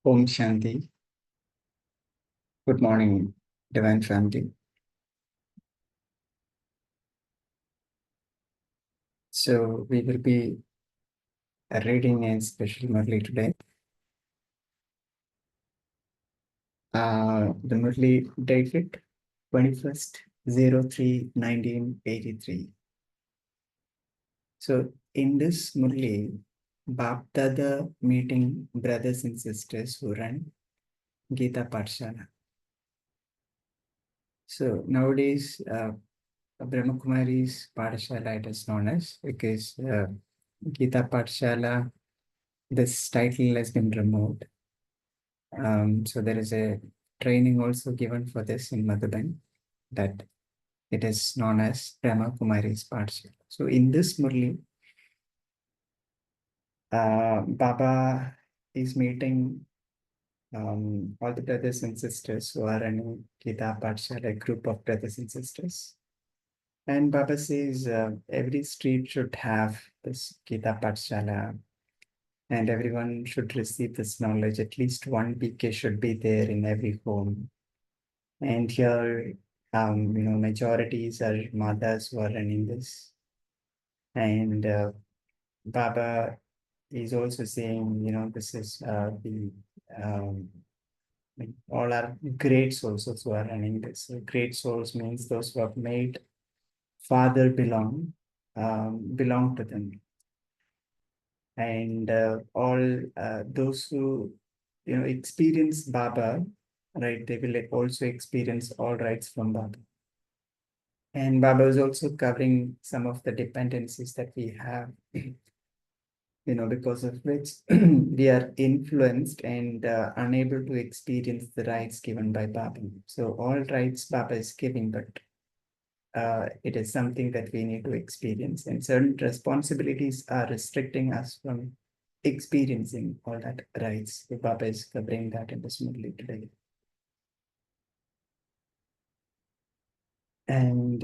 Om Shanti. Good morning, Divine Family. So we will be reading a special Murli today. The Murli dated 21st/03/1983. So in this Murli, Bapdada meeting brothers and sisters who run Gita Pathshala. So nowadays, Brahma Kumaris Pathshala it is known as, because Gita Pathshala, this title has been removed. So there is a training also given for this in Madhuban, that it is known as Brahma Kumaris Pathshala. So in this Murli, Baba is meeting all the brothers and sisters who are running Gita Pathshala, a group of brothers and sisters. And Baba says every street should have this Gita Pathshala, and everyone should receive this knowledge. At least one PK should be there in every home. And here, majorities are mothers who are running this. And Baba is also saying, this is um, all are great souls who are running this. So great souls means those who have made Father belong to them. And all those who experience Baba, right, they will also experience all rights from Baba. And Baba is also covering some of the dependencies that we have, because of which we are influenced and unable to experience the rights given by Baba. So all rights Baba is giving, but it is something that we need to experience, and certain responsibilities are restricting us from experiencing all that rights. So Baba is covering that in this Murli today. And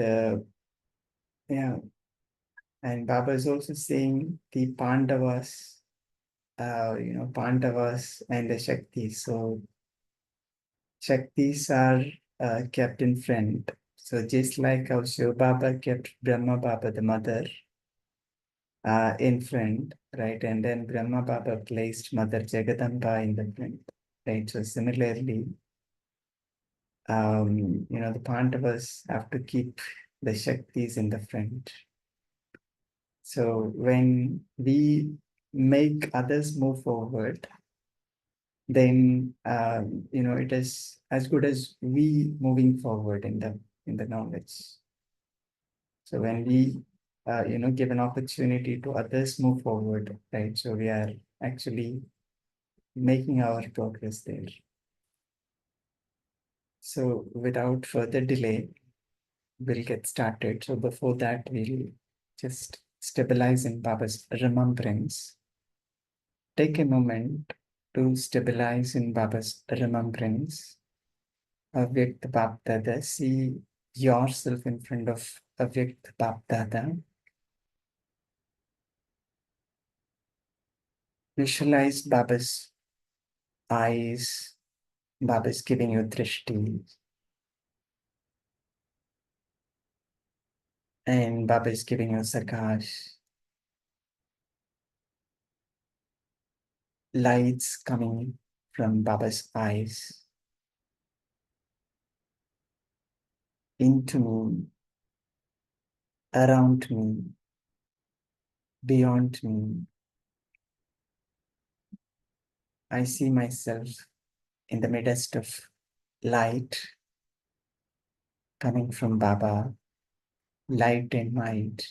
and Baba is also saying the Pandavas, Pandavas and the Shaktis. So Shaktis are kept in front. So just like how Shiva Baba kept Brahma Baba, the mother, in front, right? And then Brahma Baba placed Mother Jagadamba in the front, right? So similarly, the Pandavas have to keep the Shaktis in the front. So when we make others move forward, then it is as good as we moving forward in the knowledge. So when we give an opportunity to others move forward, right? So we are actually making our progress there. So without further delay, we'll get started. So before that, we'll just stabilize in Baba's remembrance. Take a moment to stabilize in Baba's remembrance. Avyakt Bapdada. See yourself in front of Avyakt Bapdada. Visualize Baba's eyes. Baba is giving you drishti. And Baba is giving you sakash. Lights coming from Baba's eyes into me, around me, beyond me. I see myself in the midst of light coming from Baba, light and mind.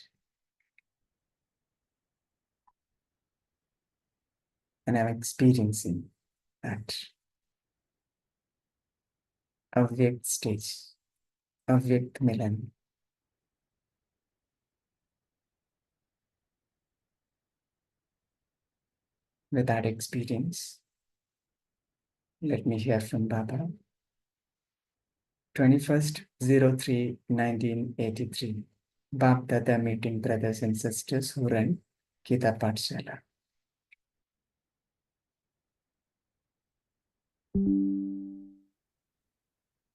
And I'm experiencing that avyakt stage, avyakt milan. With that experience, let me hear from Baba. 21st/03/1983. Bapdada meeting brothers and sisters who run Gita Pathshala.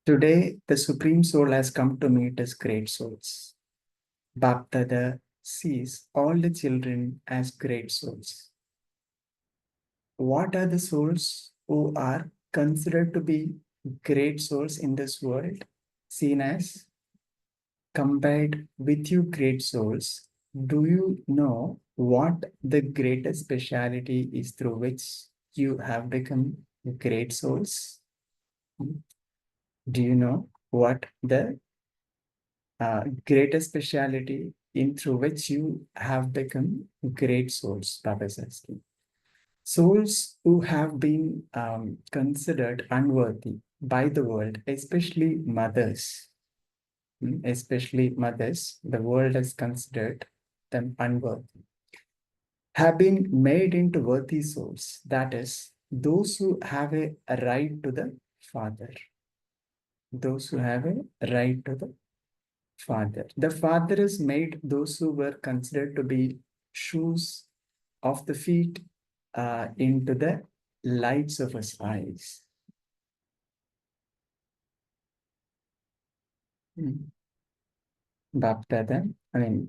Today, the Supreme Soul has come to meet us great souls. Bapdada sees all the children as great souls. What are the souls who are considered to be great souls in this world, seen as compared with you great souls? Do you know what the greatest speciality is through which you have become great souls? Do you know what the greatest speciality in through which you have become great souls? Baba is asking. Souls who have been considered unworthy by the world, especially mothers, especially mothers, the world has considered them unworthy, have been made into worthy souls. That is, those who have a right to the Father. Those who have a right to the Father. The Father has made those who were considered to be shoes of the feet into the lights of his eyes. Bapdada,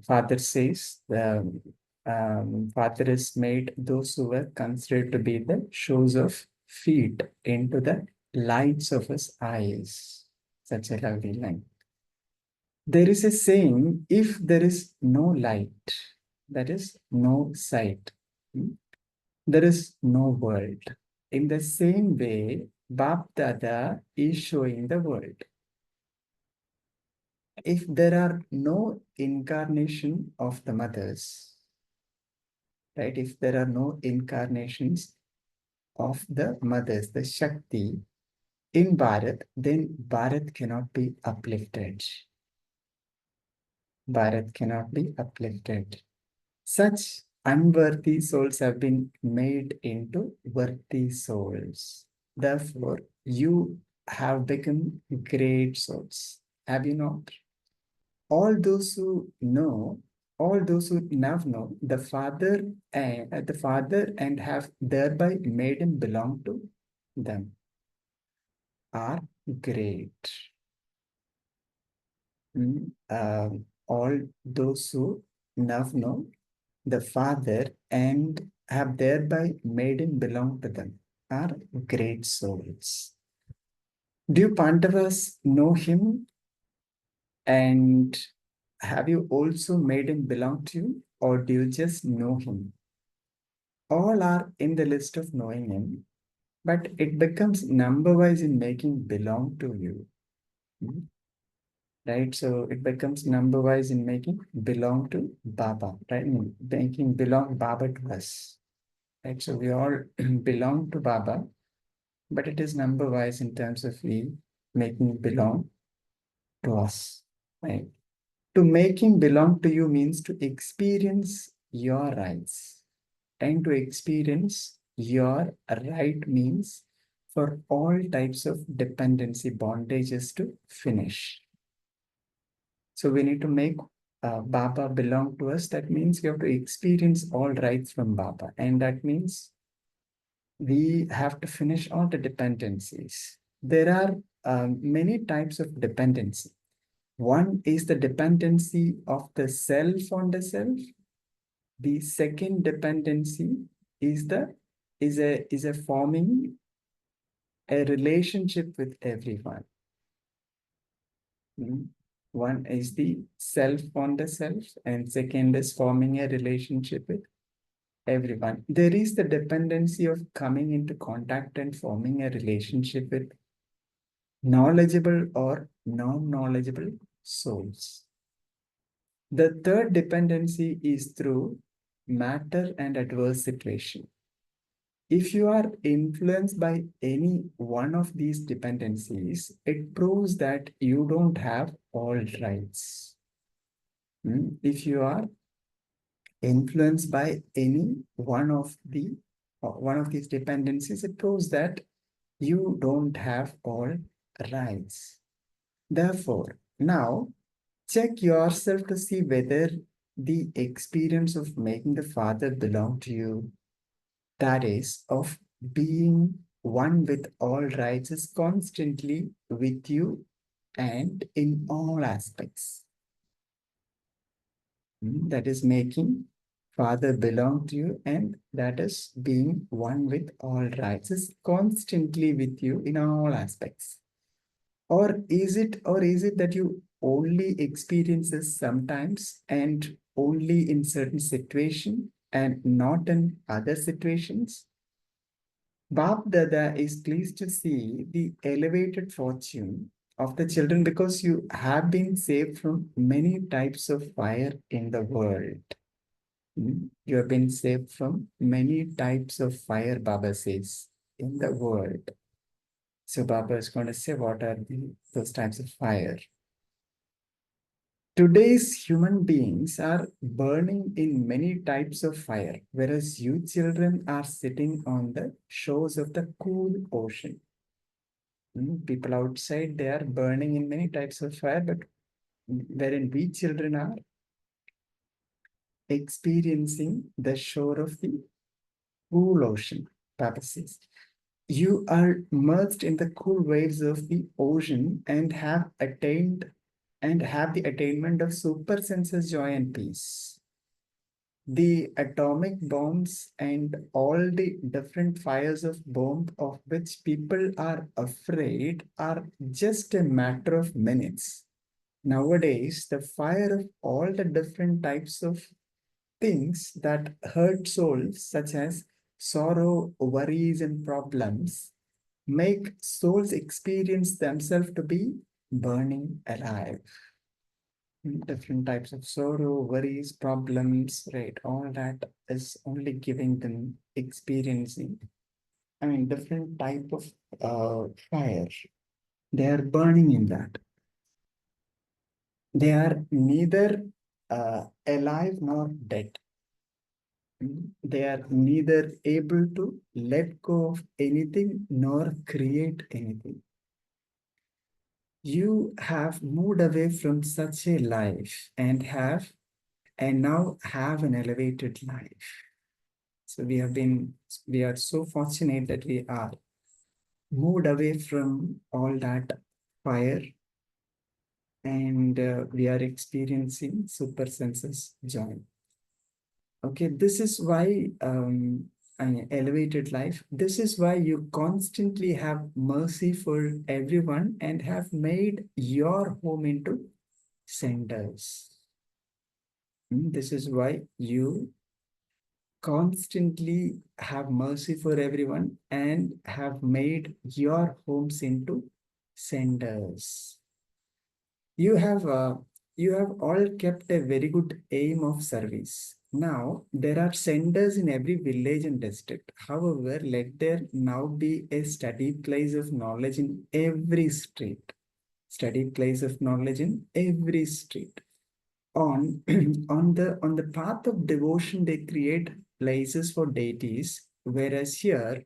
Father says the Father has made those who were considered to be the shoes of feet into the lights of his eyes. Such a lovely line. There is a saying, if there is no light, that is no sight, there is no world. In the same way, Bapdada is showing the world. If there are no incarnation of the mothers, right? If there are no incarnations of the mothers, the Shakti in Bharat, then Bharat cannot be uplifted. Bharat cannot be uplifted. Such unworthy souls have been made into worthy souls. Therefore, you have become great souls. Have you not? All those who know, all those who now know the Father and have thereby made him belong to them are great. All those who now know the Father and have thereby made him belong to them are great souls. Do you Pandavas know him? And have you also made him belong to you? Or do you just know him? All are in the list of knowing him, but it becomes number wise in making belong to you. Right? So it becomes number wise in making belong to Baba, right? Making belong Baba to us. Right? So we all belong to Baba, but it is number wise in terms of we making belong to us. Right? To make him belong to you means to experience your rights. And to experience your right means for all types of dependency bondages to finish. So we need to make Baba belong to us. That means we have to experience all rights from Baba. And that means we have to finish all the dependencies. There are many types of dependency. One is the dependency of the self on the self. The second dependency is a forming a relationship with everyone. One is the self on the self, and second is forming a relationship with everyone. There is the dependency of coming into contact and forming a relationship with knowledgeable or non-knowledgeable souls. The third dependency is through matter and adverse situation. If you are influenced by any one of these dependencies, it proves that you don't have all rights. If you are influenced by any one of these dependencies, it proves that you don't have all rights. Therefore, now check yourself to see whether the experience of making the Father belong to you, that is, of being one with all rights, is constantly with you and in all aspects. That is making Father belong to you, and that is being one with all rights, is constantly with you in all aspects. Or is it that you only experience this sometimes and only in certain situation and not in other situations? Bapdada is pleased to see the elevated fortune of the children because you have been saved from many types of fire in the world. You have been saved from many types of fire, Baba says, in the world. So Baba is going to say what are those types of fire. Today's human beings are burning in many types of fire, whereas you children are sitting on the shores of the cool ocean. People outside, they are burning in many types of fire, but wherein we children are experiencing the shore of the cool ocean, Papa says. You are merged in the cool waves of the ocean and have the attainment of super senses, joy, and peace. The atomic bombs and all the different fires of bomb of which people are afraid are just a matter of minutes. Nowadays, the fire of all the different types of things that hurt souls, such as sorrow, worries, and problems, make souls experience themselves to be burning alive. Different types of sorrow, worries, problems, right? All that is only giving them experiencing. I mean, different type of fire. They are burning in that. They are neither alive nor dead. They are neither able to let go of anything nor create anything. You have moved away from such a life and now have an elevated life. So we are so fortunate that we are moved away from all that fire, and we are experiencing super senses joy. Okay, this is why an elevated life. This is why you constantly have mercy for everyone and have made your home into centers. This is why you constantly have mercy for everyone and have made your homes into centers. You have uh, you have all kept a very good aim of service. Now there are centers in every village and district. However, let there now be a study place of knowledge in every street. Study place of knowledge in every street. On on the path of devotion, they create places for deities, whereas here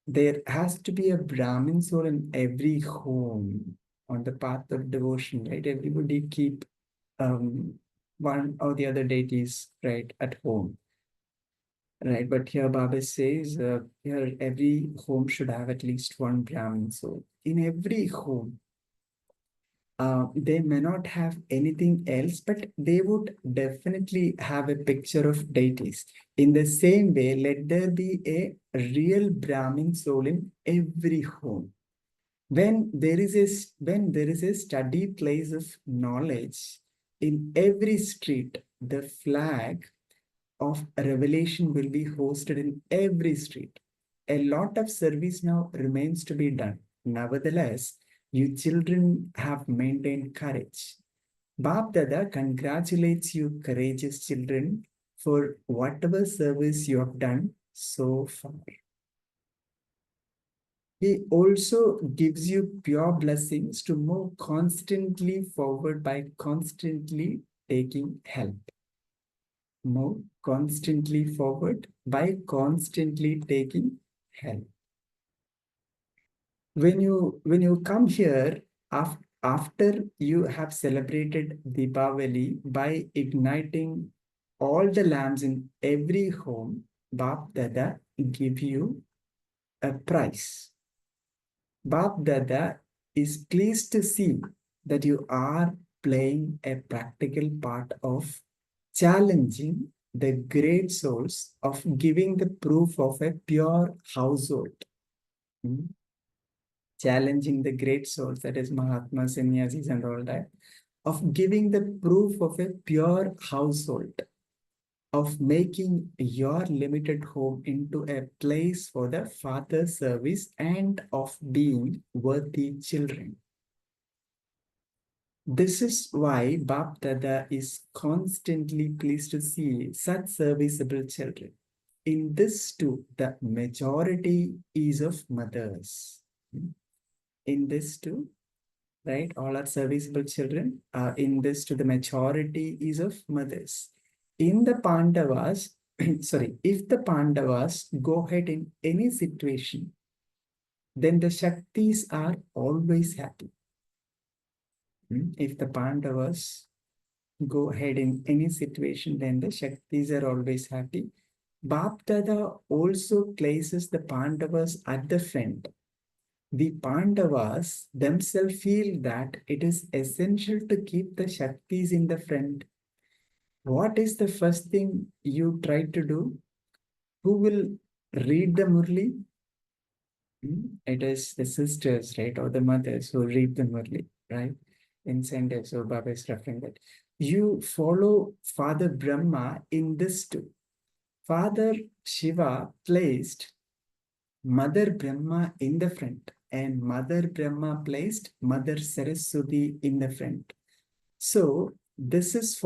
there has to be a Brahmin soul in every home. On the path of devotion, right? Everybody keep um, one or the other deities, right, at home, right? But here Baba says, here every home should have at least one Brahmin soul. In every home, they may not have anything else, but they would definitely have a picture of deities. In the same way, let there be a real Brahmin soul in every home. When there is a study place of knowledge in every street, the flag of revelation will be hosted in every street. A lot of service now remains to be done. Nevertheless, you children have maintained courage. Bapdada congratulates you, courageous children, for whatever service you have done so far. He also gives you pure blessings to move constantly forward by constantly taking help. Move constantly forward by constantly taking help. When you come here after you have celebrated Deepavali by igniting all the lamps in every home, Bap Dada give you a prize. Bapdada is pleased to see that you are playing a practical part of challenging the great souls of giving the proof of a pure household. Hmm? Challenging the great souls, that is Mahatmas, Sannyasis, and all that, of giving the proof of a pure household, of making your limited home into a place for the Father's service and of being worthy children. This is why Bapdada is constantly pleased to see such serviceable children. In this too, the majority is of mothers. In this too, right, all are serviceable children. In this too, the majority is of mothers. In the Pandavas, sorry, if the Pandavas go ahead in any situation, then the Shaktis are always happy. If the Pandavas go ahead in any situation, then the Shaktis are always happy. Bapdada also places the Pandavas at the front. The Pandavas themselves feel that it is essential to keep the Shaktis in the front. What is the first thing you try to do? Who will read the Murli? It is the sisters, right, or the mothers who read the Murli, right? Incentive. So Baba is referring that. You follow Father Brahma in this too. Father Shiva placed Mother Brahma in the front, and Mother Brahma placed Mother Saraswati in the front. So this is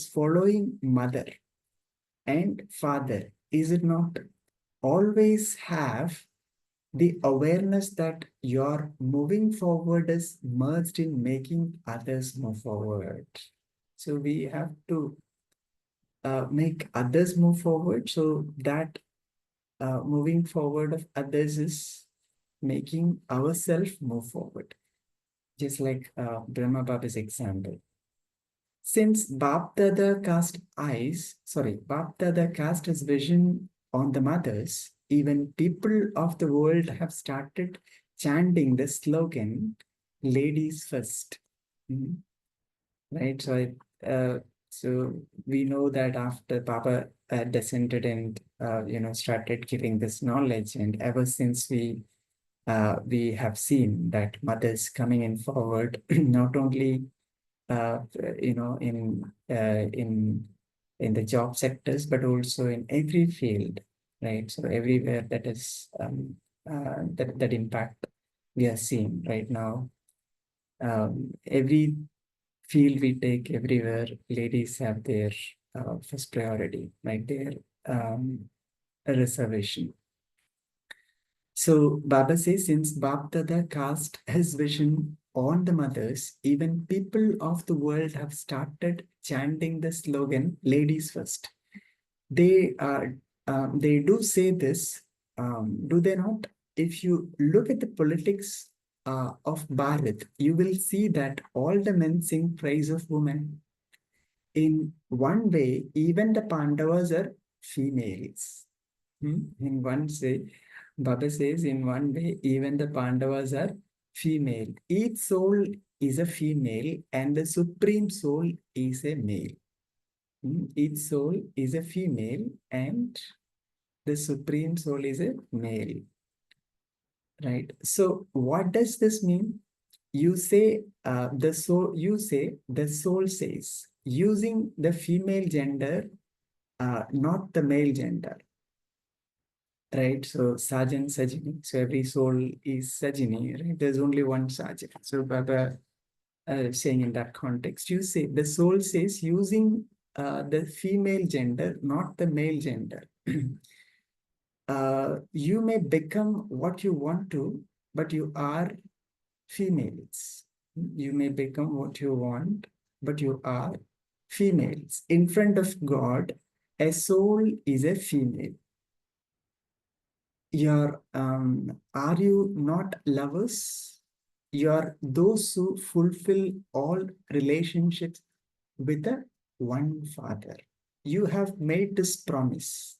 following mother and father. Is it not? Always have the awareness that your moving forward is merged in making others move forward. So we have to make others move forward, so that moving forward of others is making ourselves move forward. Just like Brahma Baba's example. Since Bapdada cast his vision on the mothers, even people of the world have started chanting the slogan, ladies first. Right? So we know that after Baba descended and started giving this knowledge, and ever since we have seen that mothers coming in forward, not only in the job sectors, but also in every field, right? So everywhere that is that impact we are seeing right now. Every field we take, everywhere ladies have their first priority, like their reservation. So Baba says, since Bapdada cast his vision on the mothers, even people of the world have started chanting the slogan, ladies first. They do say this, do they not? If you look at the politics of Bharat, you will see that all the men sing praise of women. In one way, even the Pandavas are females. In one way, Baba says, in one way, even the Pandavas are female. Each soul is a female and the supreme soul is a male. Each soul is a female and the supreme soul is a male. Right? So what does this mean? You say the soul says, using the female gender, not the male gender. Right? So Sajan, Sajini. So every soul is Sajini, right? There's only one Sajan. So Baba saying in that context, you say the soul says using the female gender, not the male gender. You may become what you want to, but you are females. You may become what you want, but you are females. In front of God, a soul is a female. Are you not lovers? You're those who fulfill all relationships with the one Father. You have made this promise.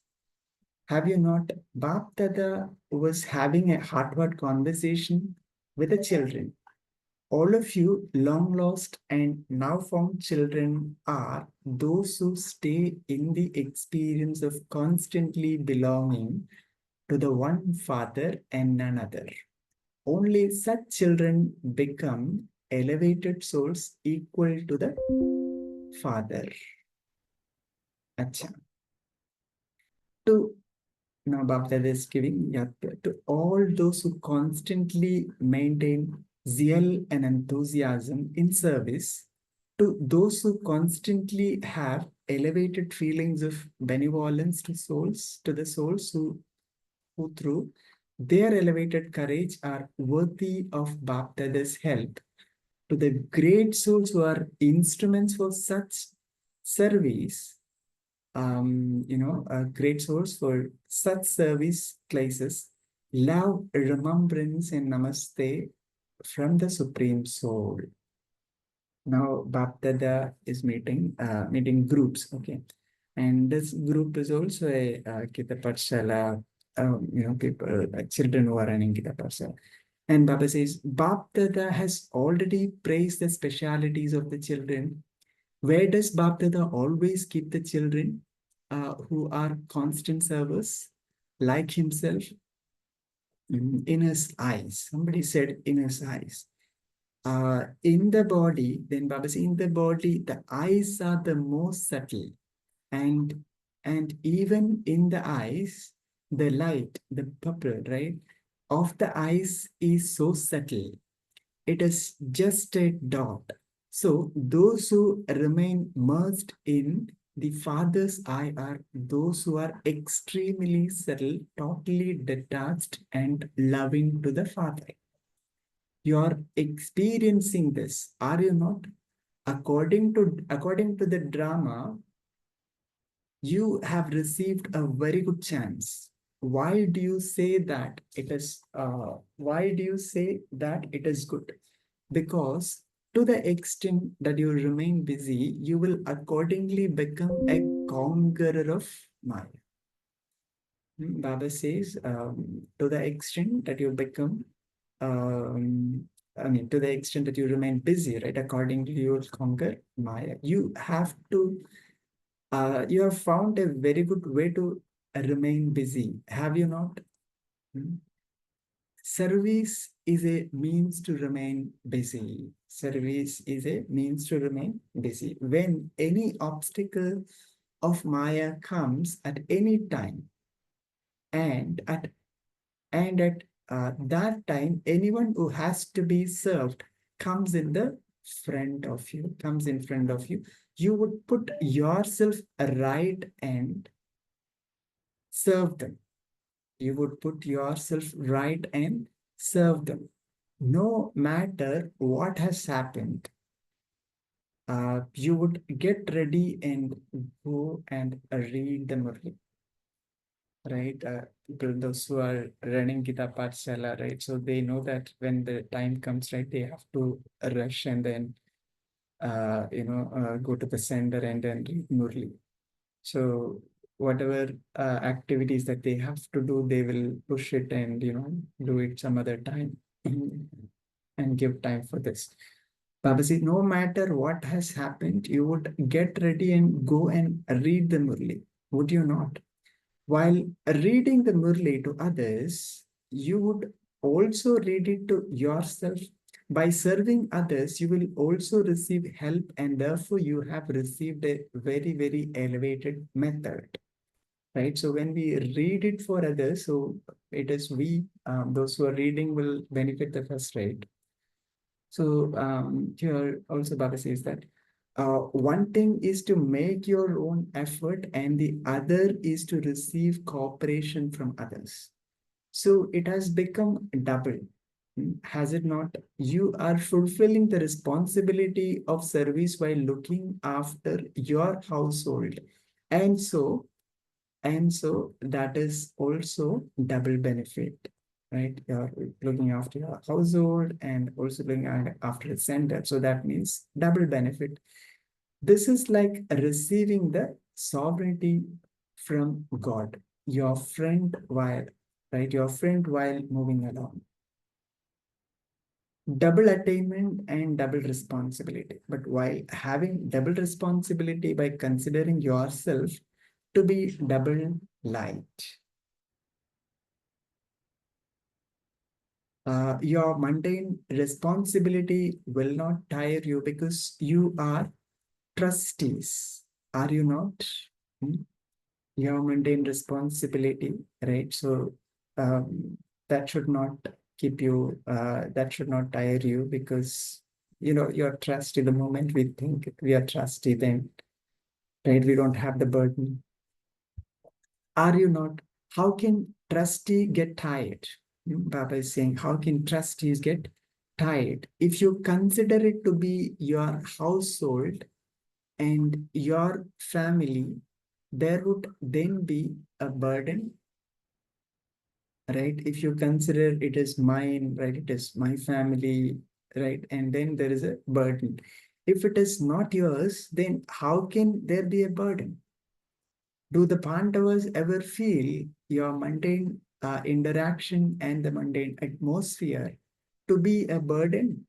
Have you not? Bapdada was having a heart-to-heart conversation with the children. All of you long lost and now found children are those who stay in the experience of constantly belonging to the one Father and none other. Only such children become elevated souls equal to the Father. Acha. To now, Bapdada is giving to all those who constantly maintain zeal and enthusiasm in service, to those who constantly have elevated feelings of benevolence to souls, to the souls who through their elevated courage are worthy of Bapdada's help, to the great souls who are instruments for such service, a great source for such service places, love, remembrance, and namaste from the Supreme Soul. Now, Bapdada is meeting groups, okay, and this group is also a Gita Pathshala, people, children who are running Gita Pathshala. And Baba says, Bapdada has already praised the specialities of the children. Where does Bapdada always keep the children who are constant servers, like himself? In his eyes. Somebody said in his eyes. In the body, then Baba says, in the body, the eyes are the most subtle. And, and even in the eyes, the light, the purple, right, of the eyes is so subtle. It is just a dot. So those who remain merged in the Father's eye are those who are extremely subtle, totally detached and loving to the Father. You are experiencing this, are you not? According to the drama, you have received a very good chance. Why do you say that it is? Why do you say that it is good? Because to the extent that you remain busy, you will accordingly become a conqueror of Maya. Baba says, to the extent that you become, to the extent that you remain busy, right? Accordingly, you will conquer Maya. You have found a very good way to remain busy, have you not? Hmm? Service is a means to remain busy. Service is a means to remain busy. When any obstacle of Maya comes at any time, and at that time, anyone who has to be served comes in the comes in front of you, you would put yourself right and serve them. You would put yourself right and serve them. No matter what has happened, you would get ready and go and read the Murli, right? People, those who are running Gita Pathshala, right? So they know that when the time comes, right, they have to rush and then, go to the center and then read Murli. So whatever activities that they have to do, they will push it and do it some other time and give time for this. Baba says, no matter what has happened, you would get ready and go and read the Murli. Would you not? While reading the Murli to others, you would also read it to yourself. By serving others, you will also receive help, and therefore you have received a very, very elevated method. Right? So when we read it for others, so it is those who are reading will benefit the first, right? So here also Baba says that one thing is to make your own effort and the other is to receive cooperation from others. So it has become double, has it not? You are fulfilling the responsibility of service while looking after your household. And so that is also double benefit, right? You're looking after your household and also looking after the center. So that means double benefit. This is like receiving the sovereignty from God. your friend while, right, your friend while moving along. Double attainment and double responsibility. But while having double responsibility by considering yourself to be double light, your mundane responsibility will not tire you because you are trustees, are you not? Hmm? Your mundane responsibility, right? So that should not keep you, that should not tire you because, you're trusty. The moment we think we are trusty, then, right, we don't have the burden. Are you not? How can trustee get tired? Baba is saying, how can trustees get tired? If you consider it to be your household and your family, there would then be a burden, right? If you consider it is mine, right? It is my family, right? And then there is a burden. If it is not yours, then how can there be a burden? Do the Pandavas ever feel your mundane interaction and the mundane atmosphere to be a burden?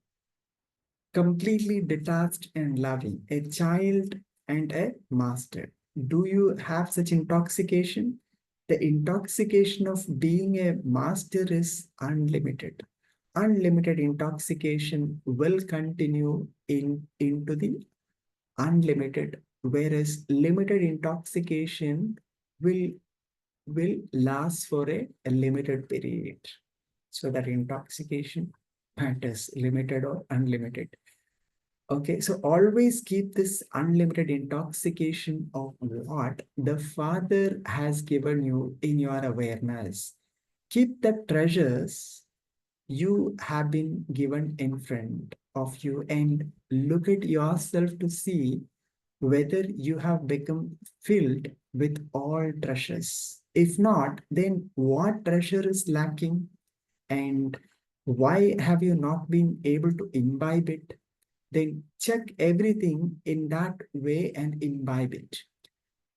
Completely detached and loving, a child and a master. Do you have such intoxication? The intoxication of being a master is unlimited. Unlimited intoxication will continue into the unlimited, whereas limited intoxication will will last for a limited period. So that intoxication matters, limited or unlimited. Okay, so always keep this unlimited intoxication of what the Father has given you in your awareness. Keep the treasures you have been given in front of you and look at yourself to see whether you have become filled with all treasures. If not, then what treasure is lacking and why have you not been able to imbibe it? Then check everything in that way and imbibe it.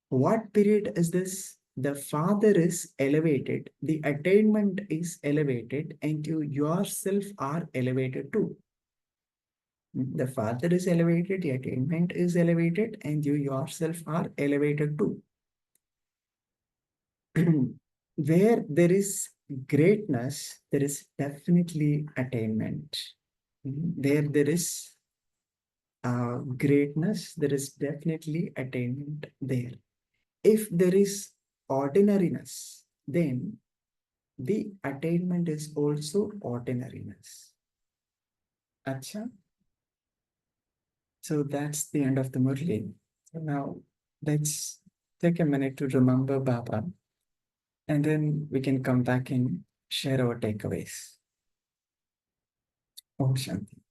What period is this? The Father is elevated, the attainment is elevated, and you yourself are elevated too. The Father is elevated, the attainment is elevated, and you yourself are elevated too. Where there is greatness, there is definitely attainment. Where there is greatness, there is definitely attainment there. If there is ordinariness, then the attainment is also ordinariness. Acha? So that's the end of the Murli. So now let's take a minute to remember Baba, and then we can come back and share our takeaways. Om Shanti.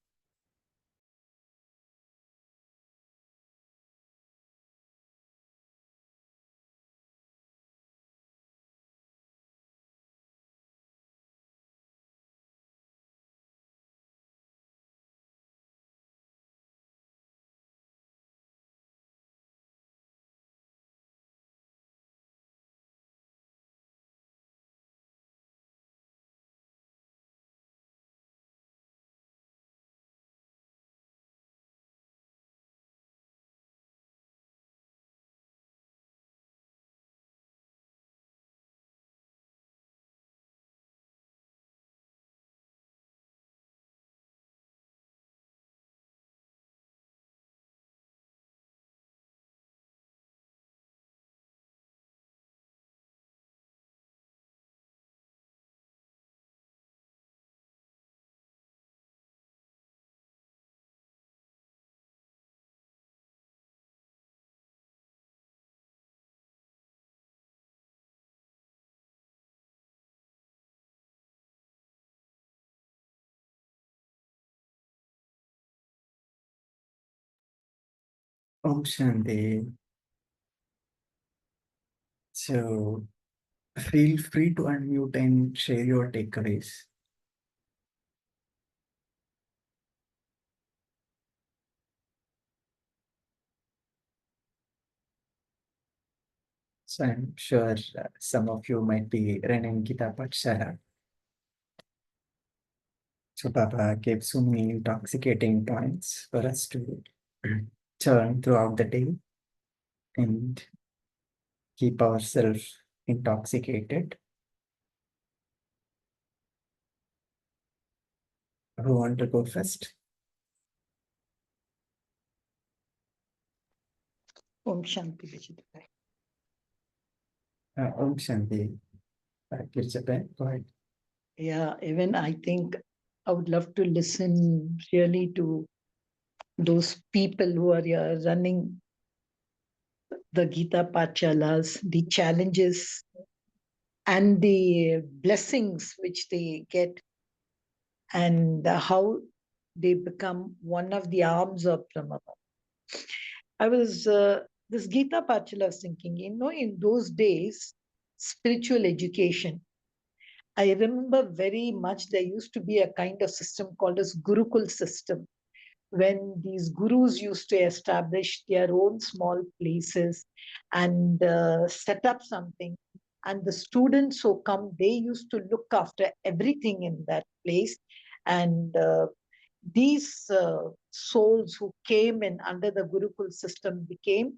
Om Shanti. So feel free to unmute and share your takeaways. So I'm sure some of you might be running Gita Pathshala. So Baba gave so many intoxicating points for us to churn throughout the day and keep ourselves intoxicated. Who want to go first? Om Shanti Vijay. Om Shanti. Kirchapen, go ahead. Yeah, even I think I would love to listen really to those people who are running the Gita Pathshalas, the challenges and the blessings which they get, and how they become one of the arms of Brahma. I was this Gita Pathshala, I was thinking, in those days, spiritual education. I remember very much there used to be a kind of system called as Gurukul system, when these gurus used to establish their own small places and set up something. And the students who come, they used to look after everything in that place. And these souls who came in under the Gurukul system became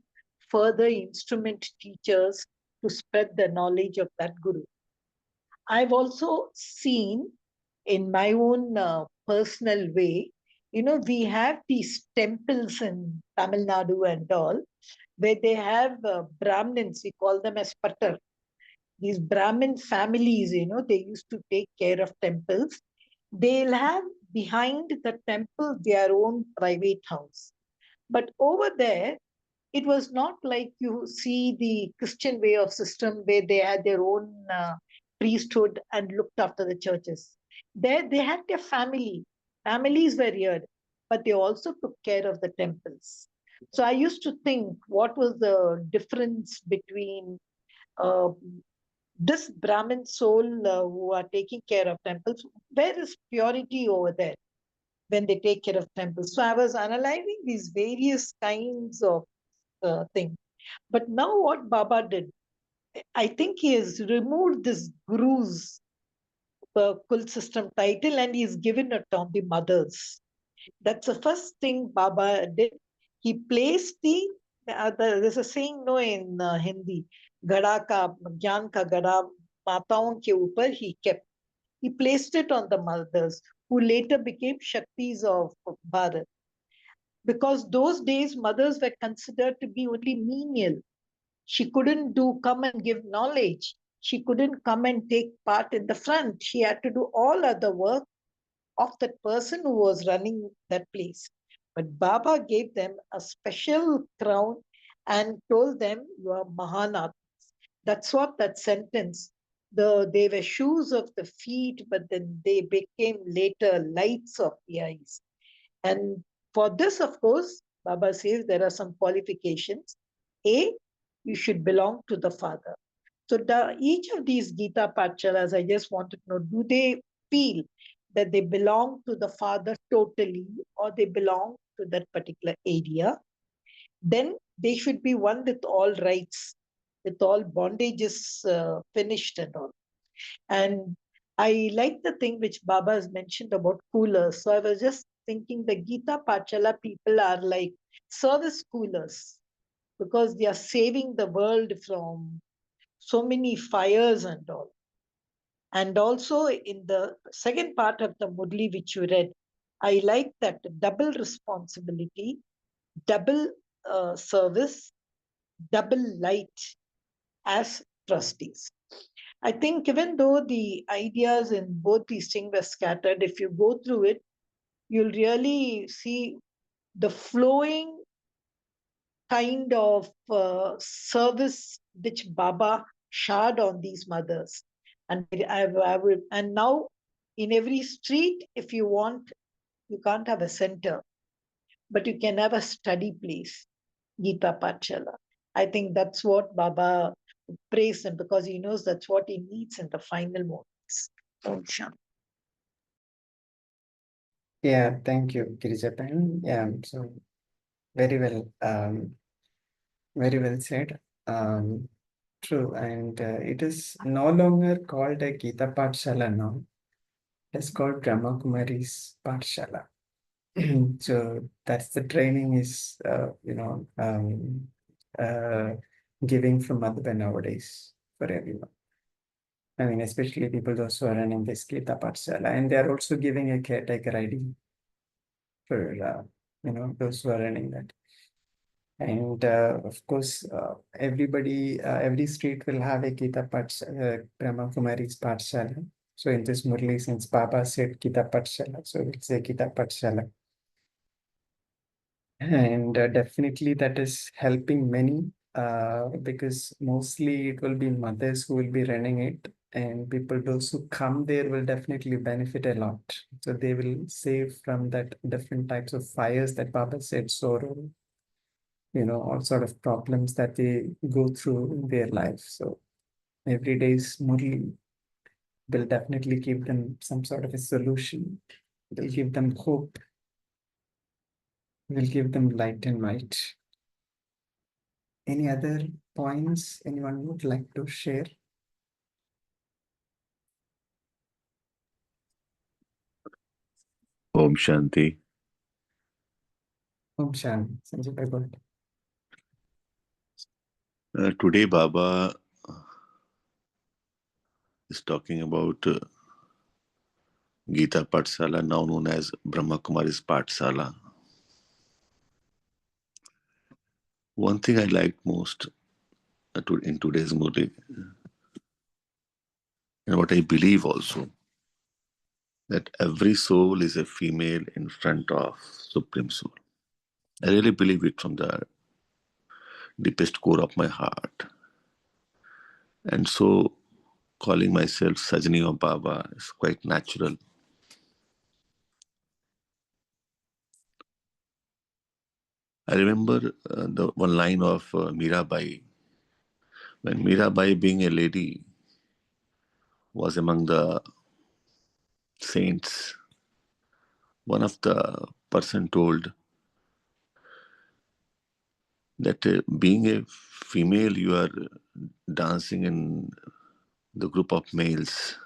further instrument teachers to spread the knowledge of that Guru. I've also seen in my own personal way, we have these temples in Tamil Nadu and all, where they have Brahmins, we call them as Patar. These Brahmin families, they used to take care of temples. They'll have behind the temple their own private house. But over there, it was not like you see the Christian way of system where they had their own priesthood and looked after the churches. There they had their family. Families were reared, but they also took care of the temples. So I used to think, what was the difference between uh, this Brahmin soul who are taking care of temples? Where is purity over there when they take care of temples? So I was analyzing these various kinds of things. But now what Baba did, I think he has removed this guru's kul system title and he's given it on the mothers. That's the first thing Baba did. He placed there's a saying no in Hindi, gada ka, gyan ka gada, mataon ke upar he kept. He placed it on the mothers who later became Shaktis of Bharat. Because those days mothers were considered to be only menial. She couldn't come and give knowledge. She couldn't come and take part in the front. She had to do all other work of that person who was running that place. But Baba gave them a special crown and told them, "You are Mahanat." That's what that sentence. They were shoes of the feet, but then they became later lights of the eyes. And for this, of course, Baba says there are some qualifications. A, you should belong to the Father. So each of these Gita Pathshalas, I just wanted to know, do they feel that they belong to the Father totally or they belong to that particular area? Then they should be one with all rights, with all bondages finished and all. And I like the thing which Baba has mentioned about coolers. So I was just thinking the Gita Pachala people are like service coolers because they are saving the world from so many fires and all. And also in the second part of the Murli which you read, I like that double responsibility, double service, double light as trustees. I think even though the ideas in both these things were scattered, if you go through it, you'll really see the flowing kind of service which Baba showered on these mothers. And I would, and now in every street, if you want, you can't have a center, but you can have a study place, Gita Pathshala. I think that's what Baba praised him because he knows that's what he needs in the final moments. Om Shanti. Yeah, thank you, Kirjapan. Yeah, so very well, very well said. True, and it is no longer called a Gita Pathshala now. It's called Brahma Kumaris Pathshala. So that's the training is, uh, giving from Madhva nowadays for everyone. I mean, especially people those who are running this Gita Pathshala, and they are also giving a caretaker ID for those who are running that. And of course, every street will have a Brahma Kumaris Pathshala. So in this Murli, since Baba said Gita Pathshala, so we'll say Gita Pathshala. And definitely that is helping many because mostly it will be mothers who will be running it, and people those who come there will definitely benefit a lot. So they will save from that different types of fires that Baba said, sorrow, all sort of problems that they go through in their life. So every day's Murli will definitely give them some sort of a solution. Will give them hope. Will give them light and might. Any other points anyone would like to share? Om Shanti. Om Shanti. Sanjay bhai, go ahead. Today, Baba is talking about Gita Pathshala, now known as Brahma Kumaris Pathshala. One thing I liked most in today's Murli, and what I believe also, that every soul is a female in front of Supreme Soul. I really believe it from the deepest core of my heart. And so, calling myself Sajani of Baba is quite natural. I remember the one line of Mirabai, when Mirabai, being a lady, was among the saints. One of the person told that being a female, you are dancing in the group of males.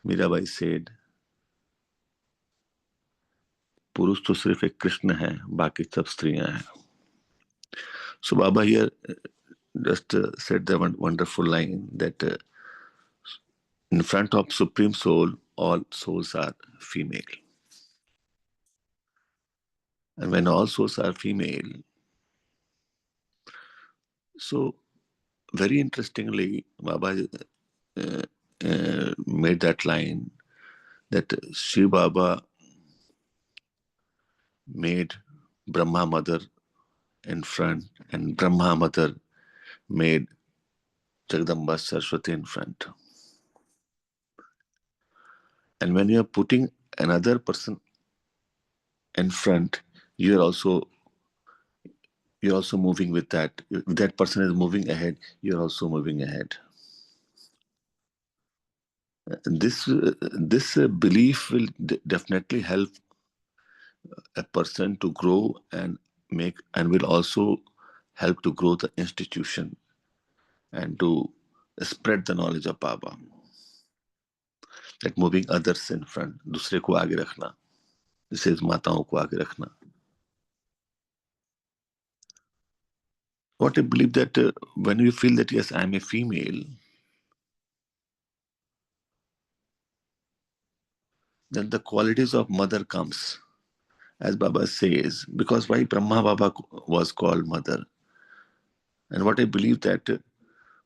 Mirabai said, पुरुष तो सिर्फ एक कृष्ण है, बाकी सब स्त्रियां हैं. So Baba here just said the wonderful line that in front of Supreme Soul, all souls are female. And when all souls are female, so very interestingly, Baba made that line that Shiv Baba made Brahma Mother in front, and Brahma Mother made Jagdamba Saraswati in front. And when you are putting another person in front, you're also moving with that. If that person is moving ahead, you're also moving ahead. This belief will definitely help a person to grow and will also help to grow the institution and to spread the knowledge of Baba. That moving others in front, दूसरे को आगे रखना, जैसे माताओं को आगे रखना. What I believe that when you feel that yes, I am a female, then the qualities of mother comes, as Baba says, because why Brahma Baba was called mother. And what I believe that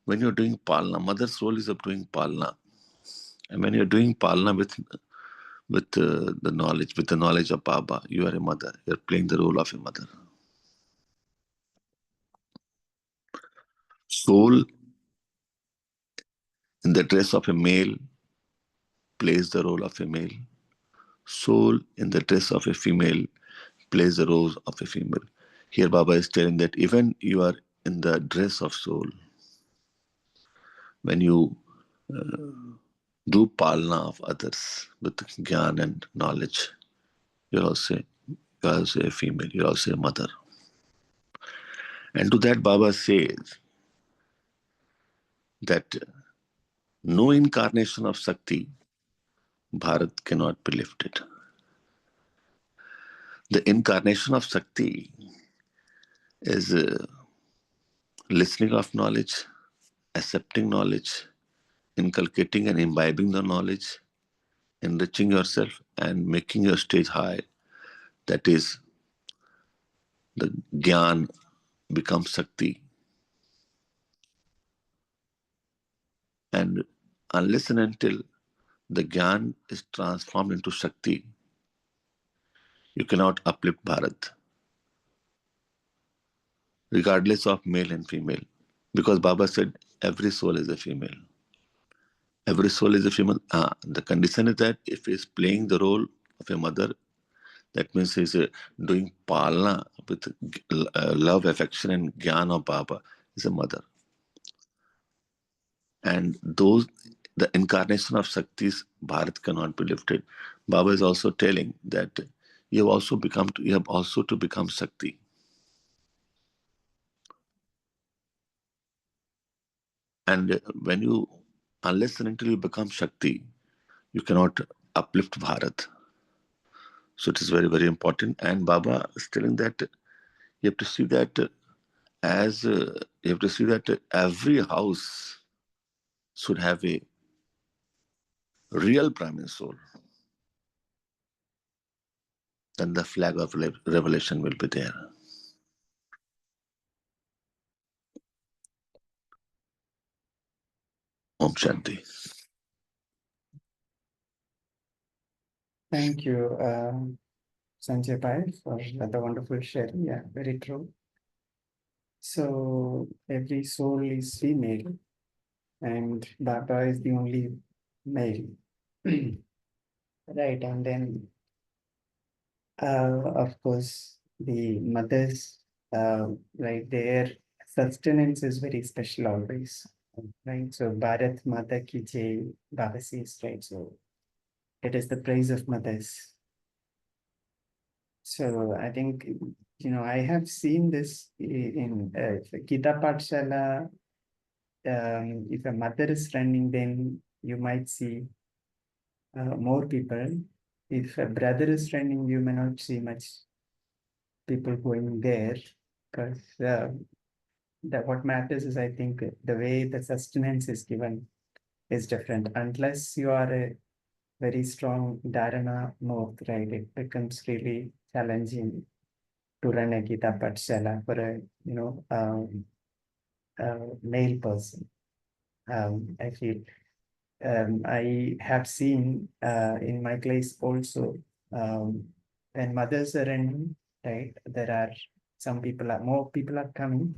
when you're doing palna, mother's role is of doing palna. And when you're doing palna with the knowledge of Baba, you are a mother. You're playing the role of a mother. Soul in the dress of a male plays the role of a male. Soul in the dress of a female plays the role of a female. Here Baba is telling that even you are in the dress of soul, when you do palna of others with gyan and knowledge, you're also a female, you're also a mother. And to that Baba says that no incarnation of Shakti, Bharat cannot be lifted. The incarnation of Shakti is listening of knowledge, accepting knowledge, inculcating and imbibing the knowledge, enriching yourself and making your stage high. That is, the Gyan becomes Shakti. And unless and until the Gyan is transformed into Shakti, you cannot uplift Bharat, regardless of male and female. Because Baba said, every soul is a female. Every soul is a female. The condition is that if he is playing the role of a mother, that means he is doing palna with love, affection, and gyan of Baba, is a mother. And those, the incarnation of Shaktis, Bharat cannot be lifted. Baba is also telling that you have also to become Shakti. And unless and until you become Shakti, you cannot uplift Bharat. So it is very, very important. And Baba is telling that you have to see that every house should have a real Brahmin soul. Then the flag of revelation will be there. Om Shanti. Thank you, Sanjay Pai, for the wonderful sharing. Yeah, very true. So every soul is female, and Baba is the only male. Right, and then of course the mothers, right, their sustenance is very special always, right? So Bharat Mata Ki Jai, Baba says, right? So it is the praise of mothers. So I think, I have seen this in Gita Pathshala. If a mother is running, then you might see more people. If a brother is running, you may not see much people going there, because what matters is, I think, the way the sustenance is given is different. Unless you are a very strong dharana mode, right, it becomes really challenging to run a Gita Pathshala for a male person. I feel I have seen in my place also, when mothers are running, right, there are more people are coming,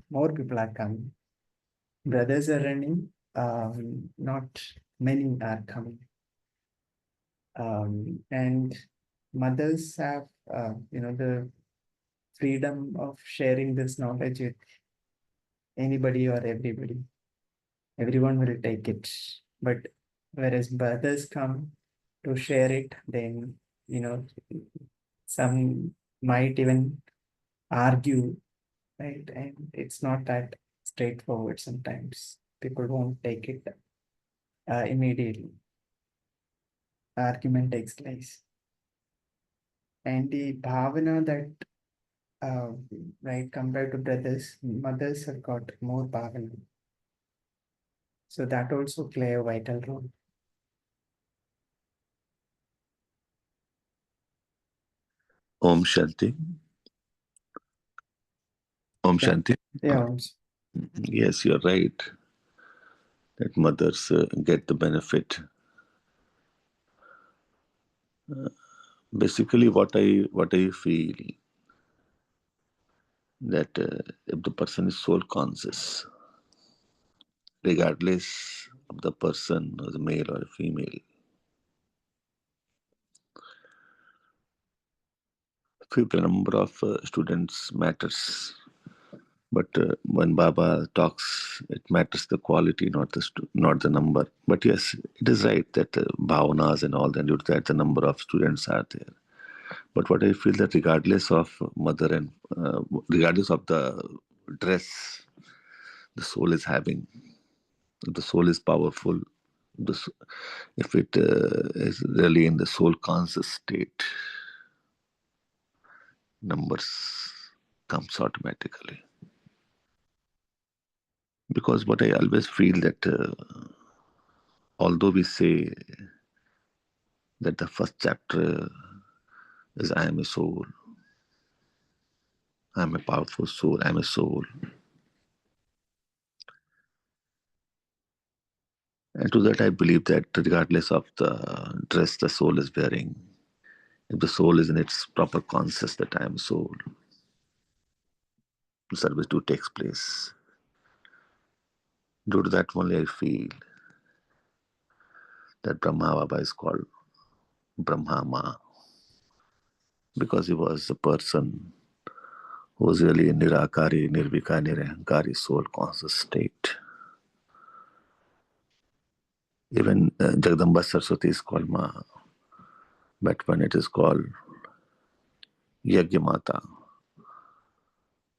Brothers are running, not many are coming. And mothers have, the freedom of sharing this knowledge with anybody or everybody. Everyone will take it. But whereas brothers come to share it, then, some might even argue, right? And it's not that straightforward sometimes. People won't take it immediately. Argument takes place. And the bhavana that, right, compared to brothers, mothers have got more bhavana. So that also play a vital role. Om Shanti. Om Shanti. Yeah. Yes, you're right. That mothers get the benefit. Basically, what I feel, that if the person is soul conscious, regardless of the person, or the male or female, the number of students matters. But when Baba talks, it matters the quality, not the number. But yes, it is right that bhavanas and all, then due to that the number of students are there. But what I feel, that regardless of mother and regardless of the dress the soul is having, The soul is powerful. If it is really in the soul conscious state, numbers comes automatically. Because what I always feel that although we say that the first chapter is I am a soul, I am a powerful soul, I am a soul. And to that I believe that regardless of the dress the soul is wearing, if the soul is in its proper conscious that I am a soul, the service do takes place. Due to that only I feel that Brahma Baba is called Brahmama, because he was the person who was really in Nirakari, Nirvika, Nirahankari soul conscious state. Even Jagdamba Saraswati is called Ma, but when it is called Yagyamata,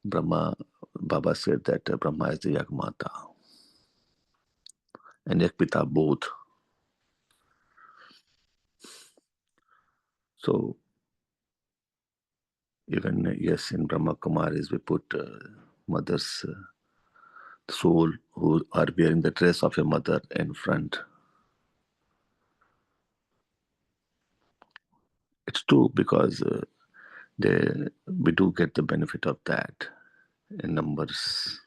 Brahma Baba said that Brahma is the Yagmata and Yakpita both. So even yes, in Brahma Kumaris we put mother's soul who are wearing the dress of a mother in front. It's true because we do get the benefit of that in numbers.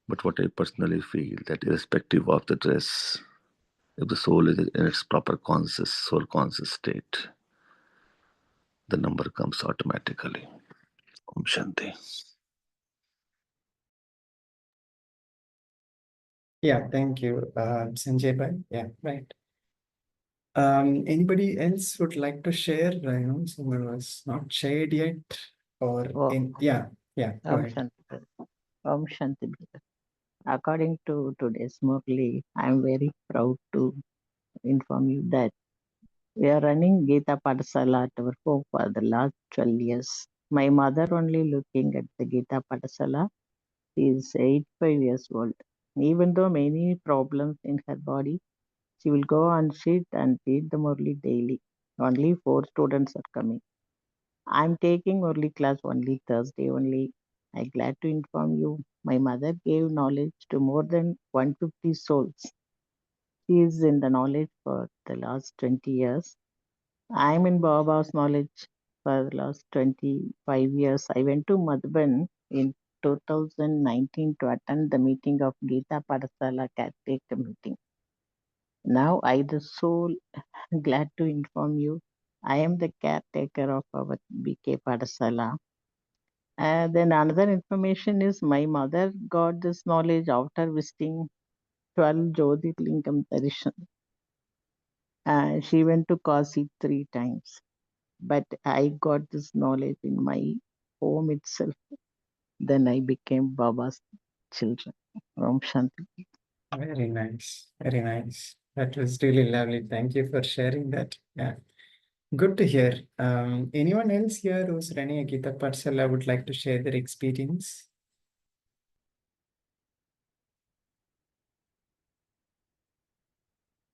But what I personally feel that irrespective of the dress, if the soul is in its proper conscious, soul conscious state, the number comes automatically. Om Shanti. Yeah, thank you, Sanjay Bhai. Yeah, right. Anybody else would like to share? Someone was not shared yet, or Oh, yeah, go Om ahead. Shanti. Om Shanti. According to today's Murli, I am very proud to inform you that we are running Gita Pathshala at our home for the last 12 years. My mother only looking at the Gita Pathshala. She is 85 years old. Even though many problems in her body, she will go and sit and read the Murli daily. Only 4 students are coming. I'm taking Murli class only Thursday only. I'm glad to inform you. My mother gave knowledge to more than 150 souls. She is in the knowledge for the last 20 years. I'm in Baba's knowledge for the last 25 years. I went to Madhuban in 2019 to attend the meeting of Gita Pathshala caretaker meeting. Now I, the soul, glad to inform you, I am the caretaker of our BK Pathshala. Then another information is my mother got this knowledge after visiting 12 Jyotirlingam Darshan. She went to Kasi 3 times. But I got this knowledge in my home itself. Then I became Baba's children. Om Shanti. Very nice, very nice. That was really lovely. Thank you for sharing that. Yeah, good to hear. Anyone else here who's running a Gita Pathshala would like to share their experience?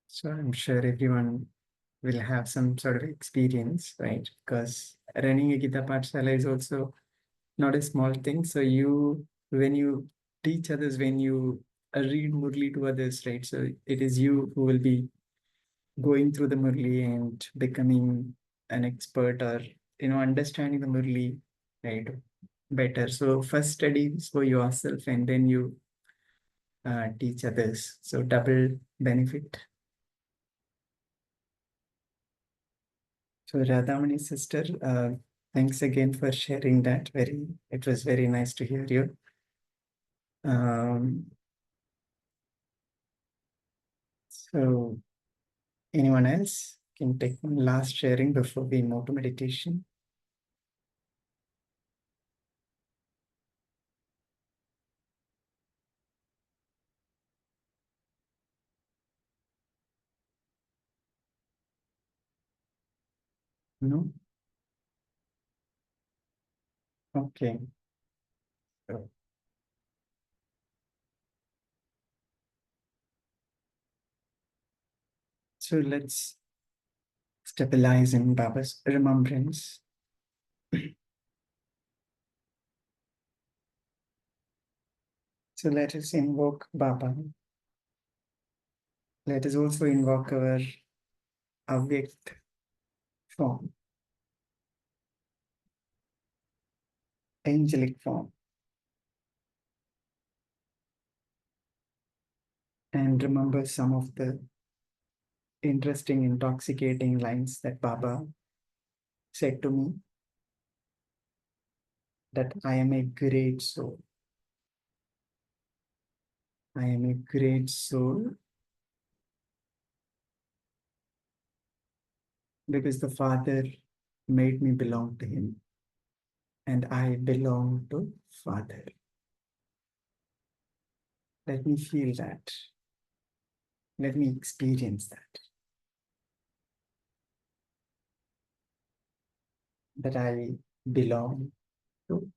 So I'm sure everyone will have some sort of experience, right? Because running a Gita Pathshala is also not a small thing. So when you teach others, when you read Murli to others, right? So it is you who will be going through the Murli and becoming an expert, or understanding the Murli, right, better. So first studies for yourself and then you teach others. So double benefit. So Radhamani sister, thanks again for sharing that. It was very nice to hear you. So anyone else can take one last sharing before we move to meditation. No? Okay. So So let's stabilize in Baba's remembrance. So let us invoke Baba. Let us also invoke our avyakt form, angelic form. And remember some of the interesting, intoxicating lines that Baba said to me, that I am a great soul. I am a great soul because the Father made me belong to him and I belong to Father. Let me feel that. Let me experience that. That I belong to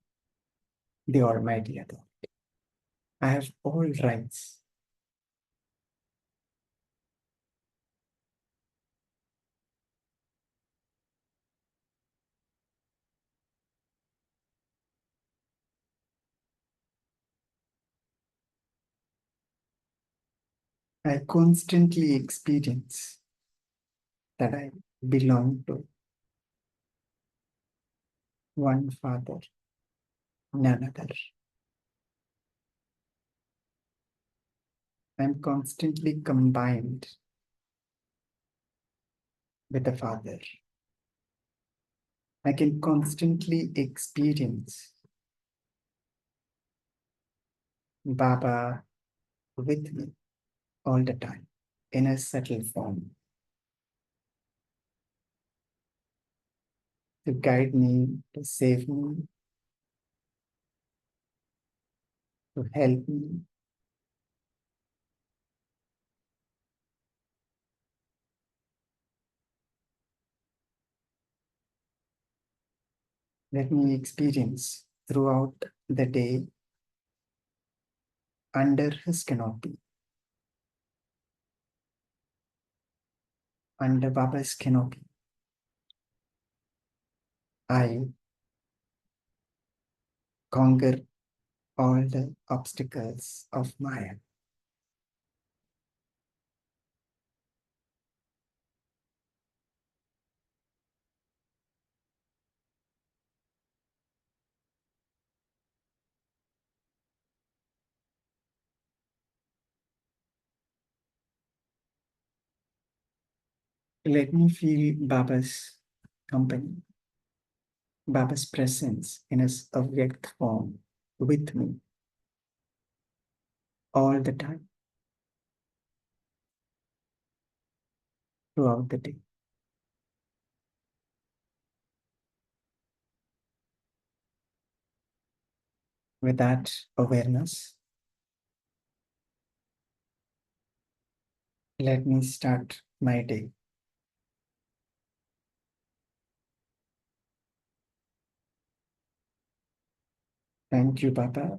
the Almighty Authority. I have all rights. I constantly experience that I belong to one Father, none other. I'm constantly combined with the Father. I can constantly experience Baba with me all the time in a subtle form to guide me, to save me, to help me. Let me experience throughout the day under his canopy, under Baba's canopy. I conquer all the obstacles of Maya. Let me feel Baba's company, Baba's presence in his avyakt form with me all the time, throughout the day. With that awareness, let me start my day. Thank you, Baba.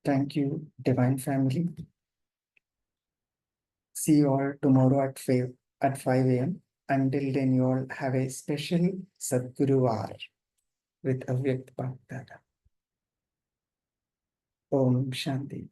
Thank you, Divine Family. See you all tomorrow at 5 a.m. Until then, you all have a special Sadguru hour with Avyakt Bapdada. Om Shanti.